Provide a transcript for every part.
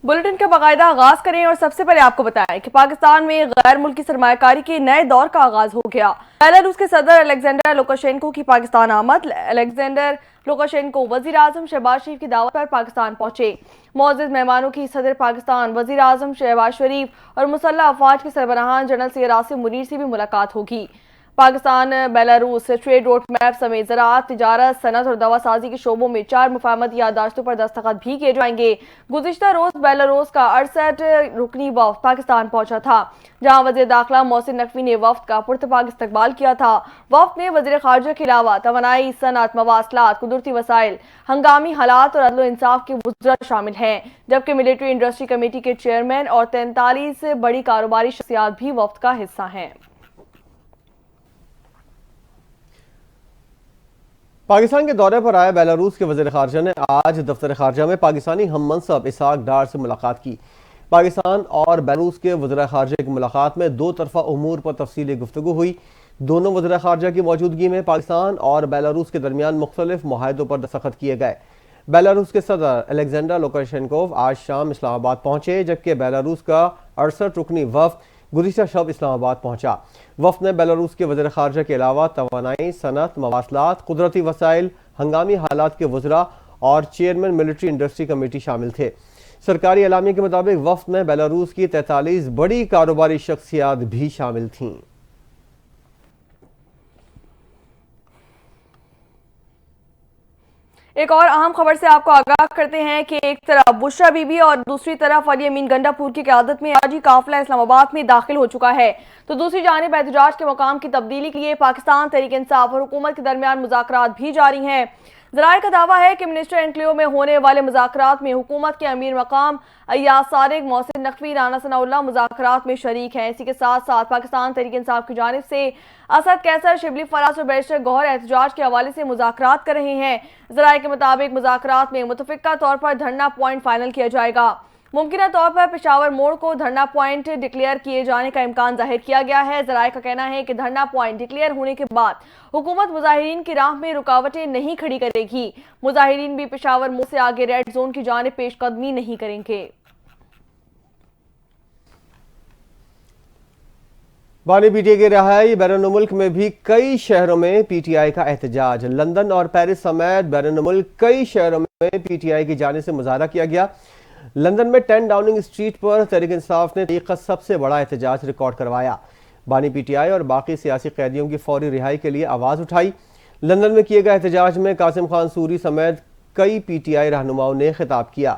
Bulletin का बाकायदा आगाज करें और सबसे पहले आपको बताएं कि पाकिस्तान में गैर मुल्की सरमायाकारी के नए दौर का आगाज हो गया। बेलारूस के सदर अलेक्जेंडर लुकाशेंको की पाकिस्तान आमद। अलेक्जेंडर लुकाशेंको वजीर आजम शहबाज शरीफ की दावत पर पाकिस्तान पहुंचे। मौजूद मेहमानों की सदर पाकिस्तान वजीर आजम शहबाज शरीफ और मुसल्लह अफवाज के सरबराहान जनरल सैयद आसिम मुनीर से भी मुलाकात होगी। Pakistan Belarus trade road map समेत ज़राअत, तिजारत, सनत और दवासाजी के शोबों में 4 मुफाहमती याददाश्तों पर दस्तखत भी किए जाएंगे। गुज़िश्ता रोज बेलारूस का 68 रुकनी वफ्द पाकिस्तान पहुंचा था, जहां वज़ीर दाखिला मोहसिन नकवी ने वफ्द का पुरतपाक इस्तकबाल किया था। वफ्द में वज़ीर खारजा के अलावा तवानाई, सनत, मवासलात, कुदरती वसाइल, हंगामी हालात और अदल इंसाफ के वज़रा शामिल हैं, जबकि मिलिट्री इंडस्ट्री कमेटी के चेयरमैन और 43 बड़ी कारोबारी शख्सियात भी वफ्द का हिस्सा हैं। पाकिस्तान के दौरे पर आए बेलारूस के वज़ीर खारजा ने आज दफ्तर खारजा में पाकिस्तानी हम मनसब इसहाक डार से मुलाकात की। पाकिस्तान और बेलारूस के वज़ीर खारजा की मुलाकात में दो तरफा उमूर पर तफसीली गुफ्तगू हुई। दोनों वज़ीर खारजा की मौजूदगी में पाकिस्तान और बेलारूस के दरमियान मुख्तलिफ मुआहदों पर दस्तखत किए गए। बेलारूस के सदर अलेक्जेंडर लुकाशेंको आज शाम इस्लामाबाद पहुंचे, जबकि बेलारूस का 68 रुकनी वफ्द गुज़िश्ता शब इस्लामाबाद पहुंचा। वफ्द में बेलारूस के वज़ीर खारजा के अलावा तवानाई, सनत, मवासलात, कुदरती वसाइल, हंगामी हालात के वज़रा और चेयरमैन मिलिट्री इंडस्ट्री कमेटी शामिल थे। सरकारी एलामिया के मुताबिक वफ्द में बेलारूस की 43 बड़ी कारोबारी शख्सियात भी शामिल थीं। एक और अहम खबर से आपको आगाह करते हैं कि एक तरफ बुशरा बीबी और दूसरी तरफ अली अमीन गंडापुर की क़यादत में आज ही काफिला इस्लामाबाद में दाखिल हो चुका है, तो दूसरी जानिब एहतजाज के मकाम की तब्दीली के लिए पाकिस्तान तहरीक इंसाफ और हुकूमत के दरमियान मुज़ाकरात भी जारी हैं। ज़राए का दावा है कि मिनिस्टर एनक्लेव में होने वाले मुज़ाकरात में हुकूमत के अमीर मकाम अय्याज सारिक, मोहसिन नकवी, राना सनाउल्लाह मुज़ाकरात में शरीक हैं। इसी के साथ साथ पाकिस्तान तहरीक इंसाफ की जानिब से असद कैसर, शिबली फराज और बैरिस्टर गौहर एहतजाज के हवाले से मुज़ाकरात कर रहे हैं। ज़राए के मुताबिक मुज़ाकरात में मुतफ़िका तौर पर धरना पॉइंट फाइनल किया जाएगा। मुमकिन तौर पर पेशावर मोड़ को धरना पॉइंट डिक्लेयर किए जाने का इम्कान जाहिर किया गया है। ज़राए का कहना है कि धरना पॉइंट डिक्लेयर होने के बाद हुकूमत मुजाहिरीन की राह में रुकावटें नहीं खड़ी करेगी। मुजाहिरीन भी पेशावर मोड़ से आगे रेड जोन की जानिब पेशकदमी नहीं करेंगे। बानी पीटीआई के रहाई बैरून मुल्क में भी कई शहरों में पीटीआई का एहतजाज। लंदन और पेरिस समेत बैरून मुल्क कई शहरों में पीटीआई की जानिब से मुजाहरा किया गया। लंदन में 10 डाउनिंग स्ट्रीट पर तहरीक इंसाफ ने तरीका सबसे बड़ा एहतजाज रिकॉर्ड करवाया। बानी पीटीआई और बाकी सियासी कैदियों की फौरी रिहाई के लिए आवाज़ उठाई। लंदन में किए गए एहतजाज में कासिम खान सूरी समेत कई पीटीआई रहनुमाओं ने खिताब किया।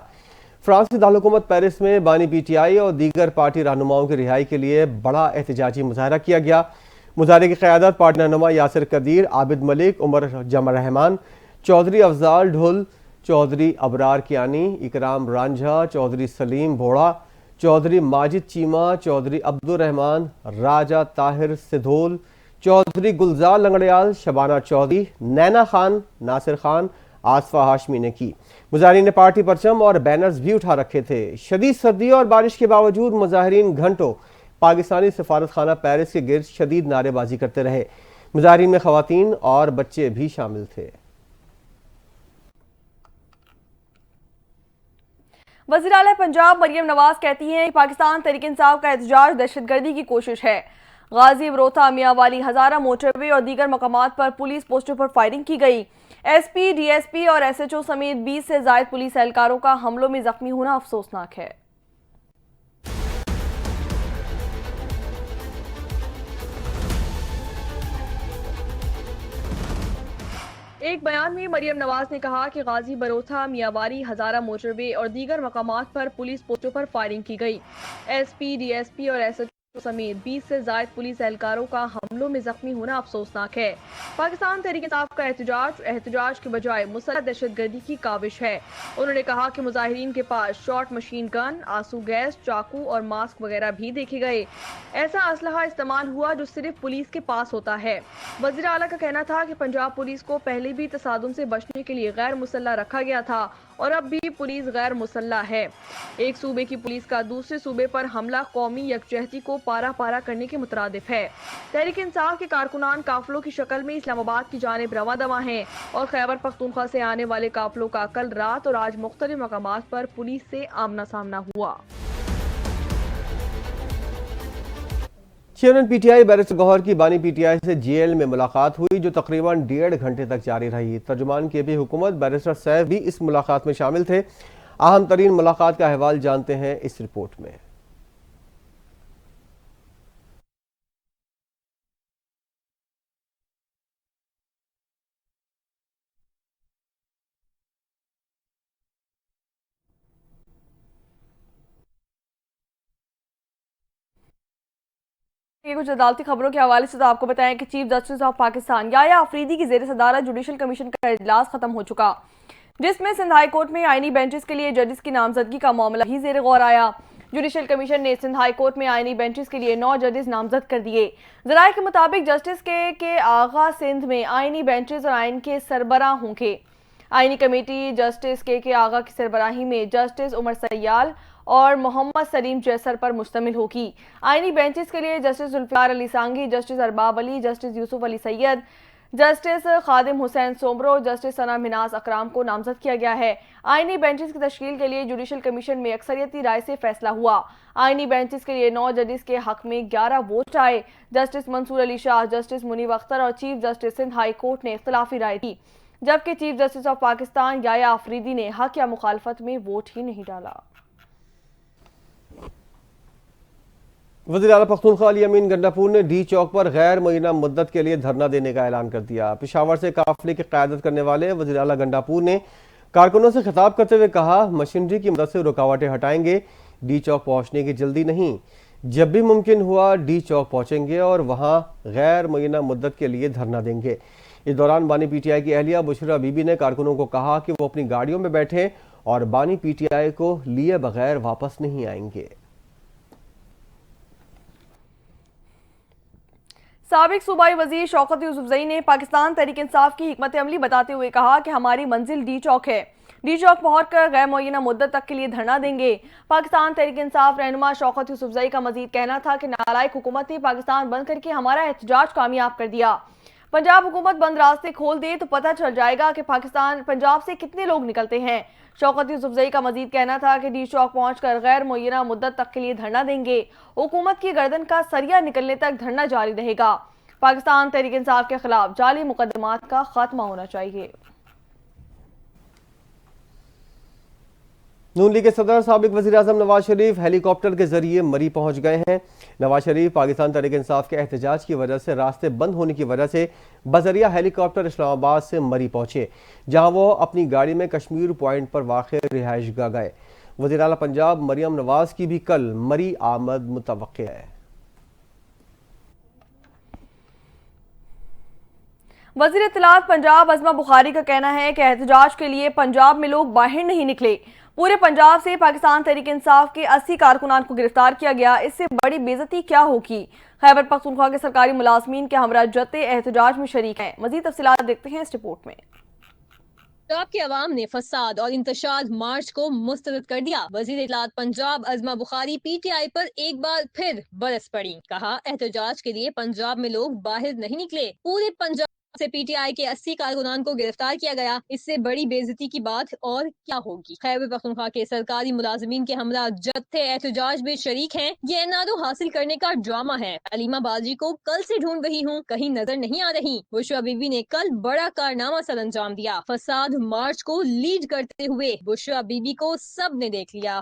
फ्रांस के दारकूमत पेरिस में बानी पीटीआई और दीगर पार्टी रहनुमाओं की रिहाई के लिए बड़ा एहतजाजी मुजाहरा किया गया। मुजाहरे की क़यादत पार्टी रहनुमा यासिर कदीर, आबिद मलिक, उमर जमा रहमान, चौधरी अफजाल ढुल, चौधरी अबरार कियानी, इकराम रांझा, चौधरी सलीम भोड़ा, चौधरी माजिद चीमा, चौधरी अब्दुर्रहमान, राजा ताहिर सिधोल, चौधरी गुलजार लंगड़ियाल, शबाना चौधरी, नैना खान, नासिर खान, आसफा हाशमी ने की। मुजाहिरीन ने पार्टी परचम और बैनर्स भी उठा रखे थे। शदीद सर्दी और बारिश के बावजूद मुजाहिरीन घंटों पाकिस्तानी सफारत खाना पेरिस के गिर्द शदीद नारेबाजी करते रहे। मुजाहिरीन में खवातीन और बच्चे भी शामिल थे। वज़ीर आला पंजाब मरियम नवाज कहती हैं कि पाकिस्तान तहरीक इंसाफ का एहतजाज दहशतगर्दी की कोशिश है। गाजी, बरोथा, मियांवाली, हजारा मोटरवे और दीगर मकामात पर पुलिस पोस्टों पर फायरिंग की गई। एसपी, डीएसपी और एसएचओ समेत 20 से ज्यादा पुलिस एहलकारों का हमलों में जख्मी होना अफसोसनाक है। एक बयान में मरियम नवाज ने कहा कि गाजी, बरोथा, मियांवाली, हजारा मोटरवे और दीगर मकामात पर पुलिस पोस्टों पर फायरिंग की गई। एसपी, डीएसपी और एसएचओ समेत 20 से ज्यादा पुलिस एहलकारों का हमलों में जख्मी होना अफसोसनाक है। पाकिस्तान तहरीक इंसाफ का एहतजाज के बजाय मुसल्लह दहशतगर्दी की काविश है। उन्होंने कहा कि मुजाहिरीन के पास शॉर्ट मशीन गन, आंसू गैस, चाकू और मास्क वगैरह भी देखे गए। ऐसा असलहा इस्तेमाल हुआ जो सिर्फ पुलिस के पास होता है। वज़ीर आला का कहना था कि पंजाब पुलिस को पहले भी तसादुम से बचने के लिए गैर मुसल्लह रखा गया था और अब भी पुलिस गैर मुसल्लह है। एक सूबे की पुलिस का दूसरे सूबे पर हमला कौमी यकजहती को पारा पारा करने के मुतरादिफ है। तहरीक इंसाफ के कारकुनान काफिलों की शक्ल में इस्लामाबाद की जानिब रवा दवा हैं और खैबर पख्तूनख्वा से आने वाले काफिलों का कल रात और आज मुख्तलिफ मकामात पर पुलिस से आमना सामना हुआ। चेयरमैन पीटीआई बैरिस्टर गौहर की बानी पीटीआई से जेल में मुलाकात हुई, जो तकरीबन 1.5 घंटे तक जारी रही। तर्जुमान केपी हुकूमत बैरिस्टर सैफ भी इस मुलाकात में शामिल थे। अहम तरीन मुलाकात का अहवाल जानते हैं इस रिपोर्ट में। ये कुछ अदालती खबरों के हवाले से तो आपको बताएं कि chief justice of Pakistan Yahya Afridi की जेर सदारत जुडिशल कमीशन का इजलास खत्म हो चुका, जिसमें सिंध हाई कोर्ट में आईनी बेंचेस के लिए जजेस की नामजदगी का मामला ही जेर गौर आया। जुडिशल कमीशन ने सिंध हाई कोर्ट में आईनी बेंचेस के लिए 9 जजेस नामजद कर दिए। जराये के मुताबिक जस्टिस के आगा सिंध में आईनी बेंचेस और आइन के सरबराह होंगे। आईनी कमेटी जस्टिस के आगा की सरबराही में जस्टिस उमर सयाल और मोहम्मद सलीम जैसर पर मुश्तमिल होगी। आईनी बेंचेस के लिए justice Zulfiqar Ali Sangi, justice Arbab Ali, justice Yusuf Ali Syed, justice Khadim Hussain Soomro, justice Sana Minaj Akram को नामजद किया गया है। आईनी बेंचेस की तश्कील के लिए जुडिशल कमीशन में अक्सरियती राय से फैसला हुआ। आईनी बेंचेस के लिए 9 जजेस के हक में 11 वोट आए। जस्टिस मंसूर अली शाह, जस्टिस मुनीब अख्तर और chief justice Sindh high court ने इख्तलाफी राय दी, जबकि chief justice of Pakistan Yahya Afridi ने हक या मुखालफत में वोट ही नहीं डाला। वज़ीर आला पख्तूनख्वा अली अमीन गंडापुर ने डी चौक पर गैर मुअय्यना मुद्दत के लिए धरना देने का ऐलान कर दिया। पेशावर से काफिले की क़यादत करने वाले वज़ीर आला गंडापुर ने कारकुनों से खिताब करते हुए कहा, मशीनरी की मदद से रुकावटें हटाएंगे। डी चौक पहुंचने की जल्दी नहीं, जब भी मुमकिन हुआ डी चौक पहुंचेंगे और वहां गैर मुअय्यना मुद्दत के लिए धरना देंगे। इस दौरान बानी पीटीआई की अहलिया बुशरा बीबी ने कारकुनों को कहा कि वो अपनी गाड़ियों में बैठे और बानी पीटीआई को लिए बगैर वापस नहीं आएंगे। साबिक सूबाई वजीर शौकत यूसुफजई ने पाकिस्तान तहरीक इंसाफ की हिकमत अमली बताते हुए कहा कि हमारी मंजिल डी चौक है। डी चौक पहुंचकर गैर मुअय्यना मुद्दत तक के लिए धरना देंगे। पाकिस्तान तहरीक इंसाफ रहनुमा शौकत यूसुफजई का मजीद कहना था कि नालायक हुकूमत ने पाकिस्तान बंद करके हमारा एहतजाज कामयाब कर दिया। पंजाब हुकूमत बंद रास्ते खोल दे तो पता चल जाएगा कि पाकिस्तान पंजाब से कितने लोग निकलते हैं। शौकत यूसुफजई का मजीद कहना था कि डी चौक पहुंचकर गैर मुअय्यना मुद्दत तक के लिए धरना देंगे। हुकूमत की गर्दन का सरिया निकलने तक धरना जारी रहेगा। पाकिस्तान तहरीक इंसाफ के खिलाफ जाली मुकदमात का खात्मा होना चाहिए। नून लीग के सदर साबिक वज़ीर आज़म नवाज शरीफ हेलीकॉप्टर के जरिए मरी पहुंच गए हैं। नवाज शरीफ पाकिस्तान तहरीक इंसाफ के एहतजाज की वजह से रास्ते बंद होने की वजह से बजरिया हेलीकॉप्टर इस्लामाबाद से मरी पहुंचे, जहां वो अपनी गाड़ी में कश्मीर पॉइंट पर वाक़ रिहाइशगाह गए। वज़ीर आला पंजाब मरियम नवाज की भी कल मरी आमद मुतवक्किल है। वज़ीर इत्तलात पंजाब अज़मा बुखारी का कहना है कि एहतजाज के लिए पंजाब में लोग बाहर नहीं निकले। पूरे पंजाब से पाकिस्तान तहरीक इंसाफ के 80 कारकुनान को गिरफ्तार किया गया। इससे बड़ी बेइज्जती क्या होगी। खैबर पख्तूनख्वा के सरकारी मुलाजमीन के हमरा जत्थे एहतजाज में शरीक हैं। मजीद तफसीलात देखते हैं इस रिपोर्ट में। पंजाब के अवाम ने फसाद और इंतशार मार्च को मुस्तरद कर दिया। वज़ीर इत्तलात पंजाब अज़मा बुखारी पीटीआई पर एक बार फिर बरस पड़ी। कहा, एहतजाज के लिए पंजाब में लोग बाहर नहीं निकले। पूरे पंजाब से पीटीआई के 80 कारकुनान को गिरफ्तार किया गया। इससे बड़ी बेइज्जती की बात और क्या होगी। खैबर पख्तूनख्वा के सरकारी मुलाजमीन के हमरा जत्थे एहतजाज में शरीक हैं। ये एनआरओ हासिल करने का ड्रामा है। अलीमा बाजी को कल से ढूंढ रही हूँ, कहीं नजर नहीं आ रही। बुशरा बीबी ने कल बड़ा कारनामा सर अंजाम दिया। फसाद मार्च को लीड करते हुए बुशरा बीबी को सब ने देख लिया।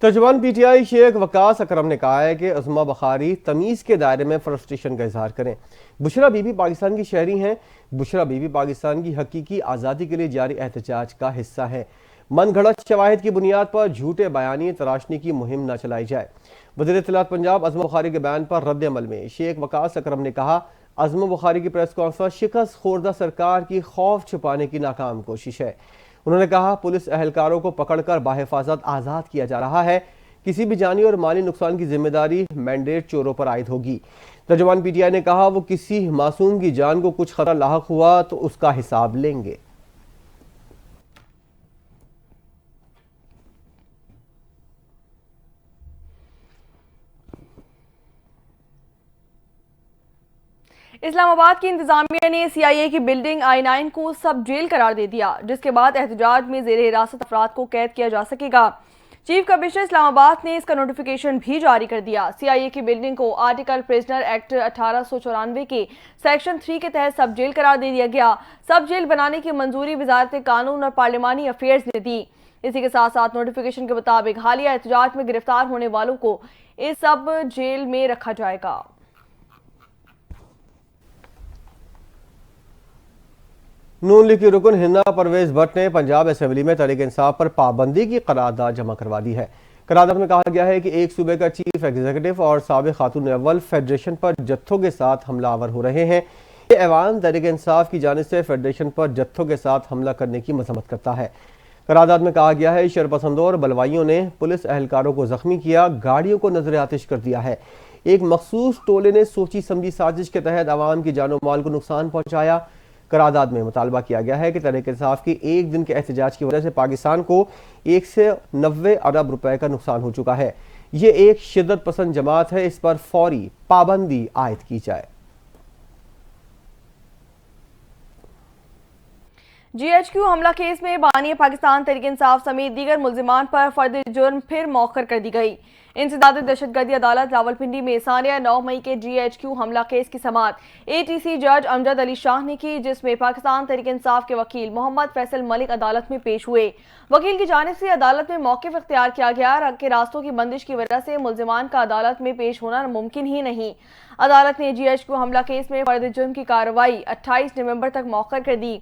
तर्जुमान पीटीआई शेख वकास अकरम ने कहा है कि अज़मा बुखारी तमीज़ के दायरे में फ्रस्ट्रेशन का इजहार करें। बुशरा बीबी पाकिस्तान की शहरी हैं। बुशरा बीबी पाकिस्तान की हकीकी आज़ादी के लिए जारी एहतजाज का हिस्सा है। मन घड़त शवाहिद की बुनियाद पर झूठे बयानी तराशनी की मुहिम न चलाई जाए। वज़ीर इत्तलात पंजाब अज़मा बुखारी के बयान पर रद्द अमल में शेख वकास अकरम ने कहा, अज़मा बुखारी की प्रेस कॉन्फ्रेंस शिकस्त खोर्दा सरकार की खौफ छुपाने की नाकाम कोशिश है। उन्होंने कहा, पुलिस अहलकारों को पकड़कर बाहिफाजत आज़ाद किया जा रहा है। किसी भी जानी और माली नुकसान की जिम्मेदारी मैंडेट चोरों पर आयद होगी। तर्जुमान पीटीआई ने कहा, वो किसी मासूम की जान को कुछ खतरा लाहक हुआ तो उसका हिसाब लेंगे। इस्लामाबाद की इंतजामिया ने सीआईए की बिल्डिंग I9 को सब जेल करार दे दिया, जिसके बाद एहतजाज में जेर हिरासत अफराद को कैद किया जा सकेगा। चीफ कमिश्नर इस्लामाबाद ने इसका नोटिफिकेशन भी जारी कर दिया। सीआईए की बिल्डिंग को आर्टिकल प्रिजनर एक्ट 1894 के सेक्शन 3 के तहत सब जेल करार दे दिया गया। सब जेल बनाने की मंजूरी वजारत कानून और पार्लिमानी अफेयर्स ने दी। इसी के साथ साथ नोटिफिकेशन के मुताबिक हालिया एहतजाज में गिरफ्तार होने वालों को इस सब जेल में रखा जाएगा। नून लीग की रुकन हिना परवेज भट्ट ने पंजाब असेंबली में तहरीक इंसाफ पर पाबंदी की करारदाद जमा करवा दी है। करारदाद में कहा गया है कि एक सूबे का चीफ एग्जीक्यूटिव और साबिक खातून अव्वल फेडरेशन पर जत्थों के साथ हमलावर हो रहे हैं। ये ऐवान तहरीक इंसाफ की जानिब से फेडरेशन पर जत्थों के साथ हमला करने की मजम्मत करता है। करारदाद में कहा गया है, शरपसंदों और बलवाइयों ने पुलिस एहलकारों को जख्मी किया, गाड़ियों को नजर आतिश कर दिया है। एक मखसूस टोले ने सोची समझी साजिश के तहत आवाम की जानो माल को नुकसान पहुंचाया। करारदाद में मुतालबा किया गया है कि तहरीक इंसाफ की एक दिन के एहतजाज की वजह से पाकिस्तान को 190 अरब रुपए का नुकसान हो चुका है। ये एक शिद्दत पसंद जमात है, इस पर फौरी पाबंदी आयद की जाए। जीएचक्यू हमला केस में बानी पाकिस्तान तहरीक इंसाफ समेत दीगर मुल्जिमान पर फर्द जुर्म फिर मौखर कर दी गई। इंसदाद दहशतगर्दी अदालत रावलपिंडी में सानिया 9 मई के जीएचक्यू हमला केस की समाअत एटीसी जज अमजद अली शाह ने की, जिसमें पाकिस्तान तहरीक इंसाफ के वकील मोहम्मद फैसल मलिक अदालत में पेश हुए। वकील की जानिब से अदालत में मौक़िफ़ इख्तियार किया गया कि रास्तों की बंदिश की वजह से मुल्जिमान का अदालत में पेश होना मुमकिन ही नहीं। अदालत ने जीएचक्यू हमला केस में फर्द जुर्म की कार्रवाई 28 नवंबर तक मौखर कर दी।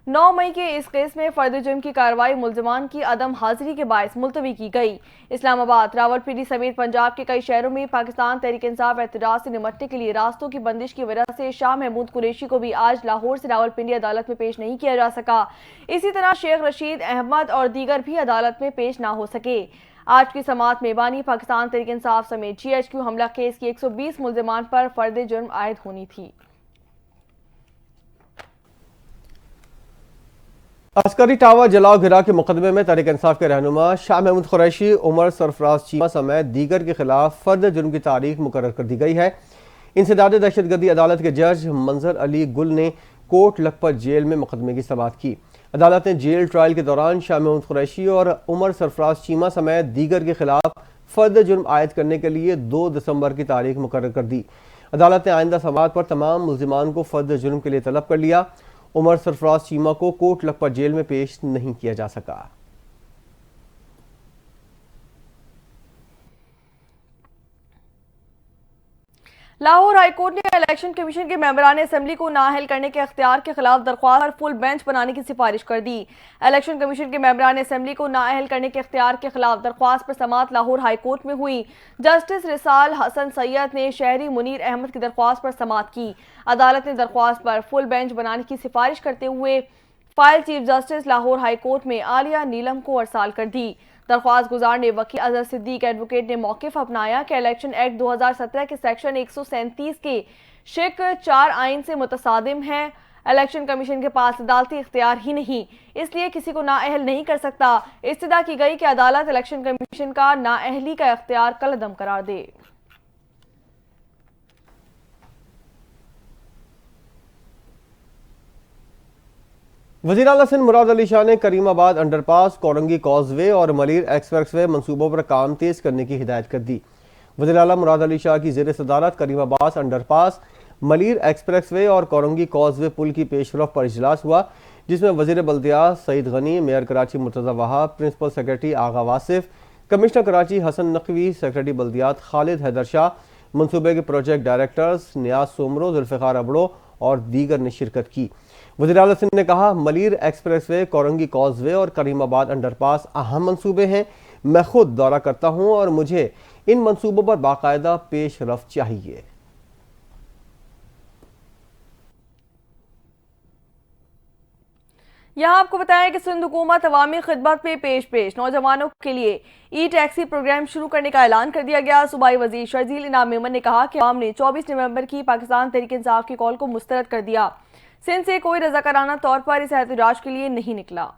9 मई के इस केस में फर्द जुर्म की कार्रवाई मुल्जिमान की अदम हाजिरी के बायस मुलतवी की गई। इस्लामाबाद, रावलपिंडी समेत पंजाब के कई शहरों में पाकिस्तान तहरीक इंसाफ एहतजाज से निमटने के लिए रास्तों की बंदिश की वजह से शाह महमूद कुरैशी को भी आज लाहौर से रावलपिंडी अदालत में पेश नहीं किया जा सका। इसी तरह शेख रशीद अहमद और दीगर भी अदालत में पेश ना हो सके। आज की समाअत में बानी पाकिस्तान तहरीक इंसाफ समेत जीएचक्यू हमला केस की 120 मुल्जिमान पर फर्द जुर्म आयद होनी थी। अस्करी टावर जलाओ गिरा के मुकदमे में तहरीक इंसाफ के रहनुमा शाह महमूद कुरैशी, उमर सरफराज चीमा समेत दीगर के खिलाफ फर्द जुर्म की तारीख मुकर्रर कर दी गई है। इंसदाद दहशतगर्दी अदालत के जज मंजर अली गुल ने कोट लखपत जेल में मुकदमे की समाअत की। अदालत ने जेल ट्रायल के दौरान शाह महमूद कुरैशी और उमर सरफराज चीमा समेत दीगर के खिलाफ फर्द जुर्म आयद करने के लिए 2 दिसंबर की तारीख मुकर्रर कर दी। अदालत ने आइंदा समाअत पर तमाम मुल्जिमान को फर्द जुर्म के लिए तलब कर लिया। उमर सरफराज चीमा को कोट लखपत जेल में पेश नहीं किया जा सका। लाहौर हाईकोर्ट ने इलेक्शन कमीशन के मेंबरान असेंबली को नाअहल करने के अख्तियार के खिलाफ दरख्वास्त पर फुल बेंच बनाने की सिफारिश कर दी। इलेक्शन कमीशन के मेंबरान असेंबली को नाअहल करने के अख्तियार के खिलाफ दरख्वास्त पर समाअत लाहौर हाईकोर्ट में हुई। जस्टिस रिसाल हसन सैयद ने शहरी मुनीर अहमद की दरख्वास्त पर समाअत की। अदालत ने दरख्वास्त पर फुल बेंच बनाने की सिफारिश करते हुए file chief justice Lahore high court में आलिया नीलम को अरसाल कर दी। दरख्वास्त गुजार ने वकील अजहर सिद्दीक एडवोकेट ने मौक़िफ़ अपनाया कि इलेक्शन एक्ट 2017 के सेक्शन 137 के शिक 4 आइन से मुतसादिम है। इलेक्शन कमीशन के पास अदालती इख्तियार ही नहीं, इसलिए किसी को नाअहल नहीं कर सकता। इस्तदा की गई कि अदालत इलेक्शन कमीशन का नाअहली का इख्तियार कलअदम करार दे। वज़ीर आला सिंध मुराद अली शाह ने करीमाबाद अंडरपास, कोरंगी कॉजवे और मलिर एक्सप्रेसवे मंसूबों पर काम तेज करने की हिदायत कर दी। वज़ीर आला मुराद अली शाह की ज़ेर सदारत करीमाबाद अंडरपास, मलिर एक्सप्रेसवे और कोरंगी कॉजवे पुल की पेशरफ पर इजलास हुआ, जिसमें वज़ीर बल्दियात Saeed Ghani, mayor Karachi Murtaza Wahab, principal secretary Agha Wasif, commissioner Karachi Hasan Naqvi, secretary बल्दियात खालिद हैदर शाह, मनसूबे के प्रोजेक्ट डायरेक्टर्स नियाज सोमरो, जुल्फ़िकार अबड़ो और दीगर ने शिरकत की। वज़ीर आला सिंध ने कहा, मलिर एक्सप्रेसवे, कोरंगी कॉजवे और करीमाबाद अंडरपास अहम मंसूबे हैं। मैं खुद दौरा करता हूं और मुझे इन मंसूबों पर बाकायदा पेशरफ चाहिए। यहाँ आपको बताएं कि सिंध हुकूमत अवामी खिदमत पे पेश नौजवानों के लिए ई टैक्सी प्रोग्राम शुरू करने का ऐलान कर दिया गया। सूबाई वजीर शर्जील इनाम मेमन ने कहा कि आवाम ने 24 नवंबर की पाकिस्तान तहरीक इंसाफ की कॉल को मुस्तरद कर दिया। सिंध से कोई रजाकाराना तौर पर इस एहतजाज के लिए नहीं निकला।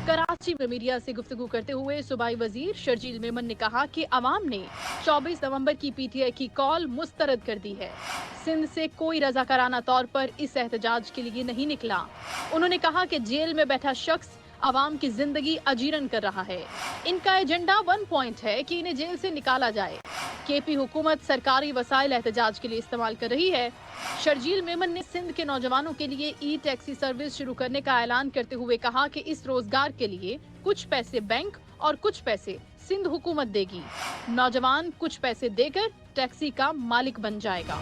कराची में मीडिया से गुफ्तगू करते हुए सूबाई वजीर शर्जील मेमन ने कहा कि अवाम ने 24 नवंबर की पीटीआई की कॉल मुस्तरद कर दी है। सिंध से कोई रजाकाराना तौर पर इस एहतजाज के लिए नहीं निकला। उन्होंने कहा कि जेल में बैठा शख्स अवाम की जिंदगी अजीरन कर रहा है। इनका एजेंडा 1 पॉइंट है कि इन्हें जेल से निकाला जाए। केपी हुकूमत सरकारी वसाइल एहतजाज के लिए इस्तेमाल कर रही है। शर्जील मेमन ने सिंध के नौजवानों के लिए ई टैक्सी सर्विस शुरू करने का ऐलान करते हुए कहा कि इस रोजगार के लिए कुछ पैसे बैंक और कुछ पैसे सिंध हुकूमत देगी। नौजवान कुछ पैसे देकर टैक्सी का मालिक बन जाएगा।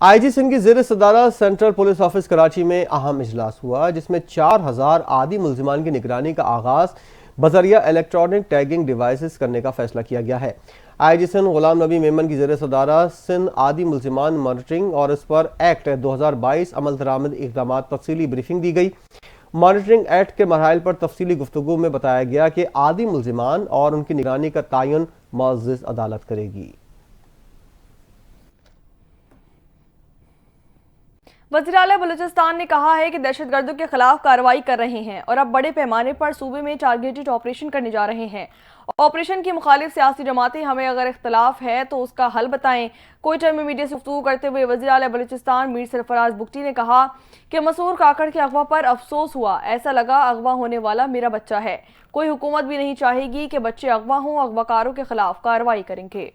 आईजी सिंध की ज़ेर सदारत सेंट्रल पुलिस ऑफिस कराची में अहम इजलास हुआ, जिसमें 4000 आदी मुल्जिमान की निगरानी का आगाज बजरिया इलेक्ट्रॉनिक टैगिंग डिवाइसेस करने का फैसला किया गया है। आईजी सिंध गुलाम नबी मेमन की ज़ेर सदारत सिंध आदी मुल्जिमान मॉनिटरिंग और इस पर एक्ट 2022 अमल दरामद इक़दाम तफसीली ब्रीफिंग दी गई। मॉनिटरिंग एक्ट के मराहिल पर तफसीली गुफ्तगू में बताया गया कि आदी मुल्जिमान और उनकी निगरानी का तयन मुअज़्ज़ज़ अदालत करेगी। वज़ीर आला बलूचिस्तान ने कहा है कि दहशतगर्दों के खिलाफ कार्रवाई कर रहे हैं और अब बड़े पैमाने पर सूबे में टारगेटेड ऑपरेशन करने जा रहे हैं। ऑपरेशन की मुखालिफ सियासी जमातें हमें अगर इख्तलाफ है तो उसका हल बताएं। क्वेटर में मीडिया से गुफ्तगू करते हुए वज़ीर आला बलूचिस्तान मीर सरफराज बुगटी ने कहा कि मसूर काकड़ के अगवा पर अफसोस हुआ। ऐसा लगा अगवा होने वाला मेरा बच्चा है। कोई हुकूमत भी नहीं चाहेगी कि बच्चे अगवा हों। अगवाकारों के खिलाफ कार्रवाई करेंगे।